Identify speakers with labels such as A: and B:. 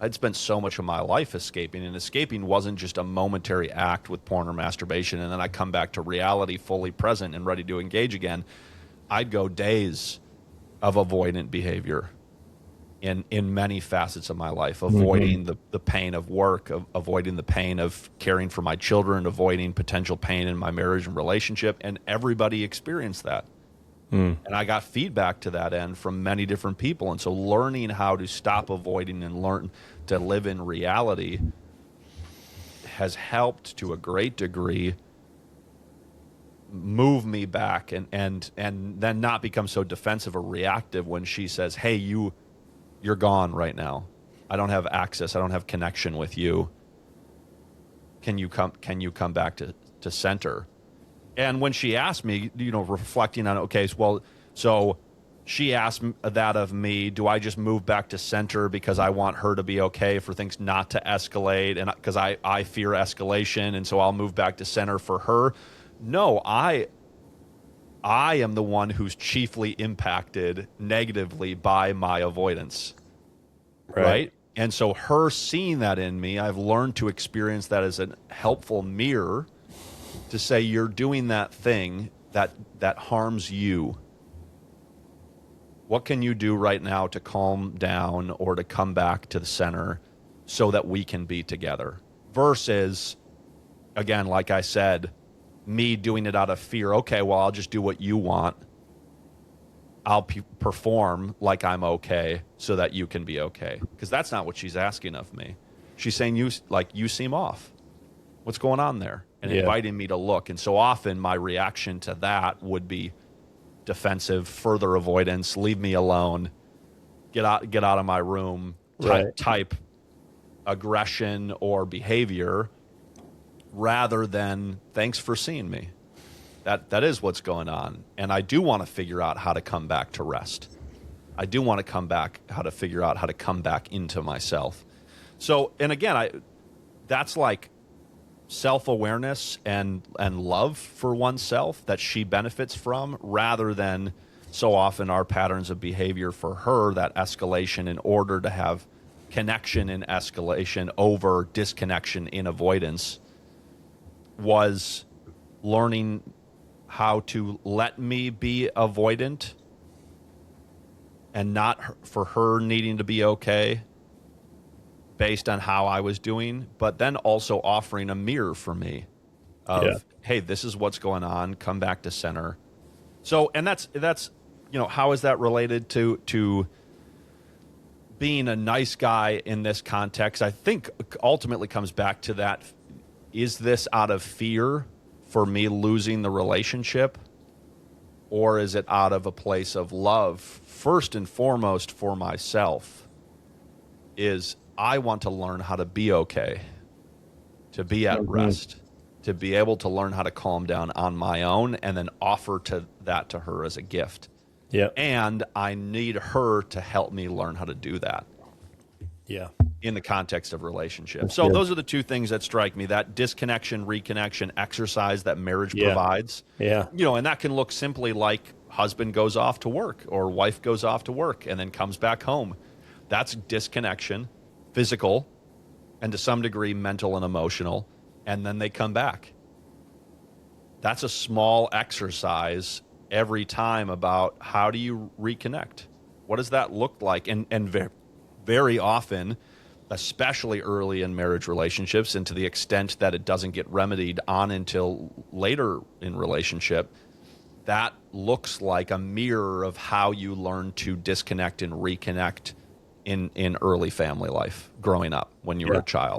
A: I'd spent so much of my life escaping, and escaping wasn't just a momentary act with porn or masturbation, and then I come back to reality fully present and ready to engage again. I'd go days of avoidant behavior in many facets of my life, avoiding the pain of work, avoiding the pain of caring for my children, avoiding potential pain in my marriage and relationship, and everybody experienced that. And I got feedback to that end from many different people. And so learning how to stop avoiding and learn to live in reality has helped to a great degree move me back and then not become so defensive or reactive when she says, hey, you're gone right now. I don't have access. I don't have connection with you. Can you come back to center? And when she asked me, reflecting on, okay, so she asked that of me, do I just move back to center because I want her to be okay, for things not to escalate, and because I fear escalation, and so I'll move back to center for her? No, I am the one who's chiefly impacted negatively by my avoidance, right? And so her seeing that in me, I've learned to experience that as a helpful mirror to say, you're doing that thing that harms you. What can you do right now to calm down or to come back to the center so that we can be together? Versus, again, like I said, me doing it out of fear. Okay, well, I'll just do what you want. I'll perform like I'm okay so that you can be okay. Because that's not what she's asking of me. She's saying, you seem off. What's going on there? And inviting me to look. And so often my reaction to that would be defensive, further avoidance, leave me alone, get out of my room, type aggression or behavior, rather than thanks for seeing me. That is what's going on. And I do want to figure out how to come back to rest. I do want to figure out how to come back into myself. So, and again, that's like self-awareness and love for oneself that she benefits from, rather than so often our patterns of behavior for her, that escalation in order to have connection in escalation over disconnection in avoidance, was learning how to let me be avoidant and not for her needing to be okay based on how I was doing, but then also offering a mirror for me of, hey, this is what's going on, come back to center. So, and that's how is that related to being a nice guy in this context? I think ultimately comes back to that. Is this out of fear for me losing the relationship, or is it out of a place of love? First and foremost for myself is I want to learn how to be okay, to be at rest, to be able to learn how to calm down on my own, and then offer that to her as a gift.
B: Yeah.
A: And I need her to help me learn how to do that.
B: Yeah.
A: In the context of relationships. So those are the two things that strike me, that disconnection, reconnection exercise that marriage provides.
B: Yeah.
A: And that can look simply like husband goes off to work or wife goes off to work and then comes back home. That's disconnection, physical, and to some degree mental and emotional, and then they come back. That's a small exercise every time about how do you reconnect? What does that look like? And very often, especially early in marriage relationships, and to the extent that it doesn't get remedied on until later in relationship, that looks like a mirror of how you learn to disconnect and reconnect in early family life, growing up when you were a child.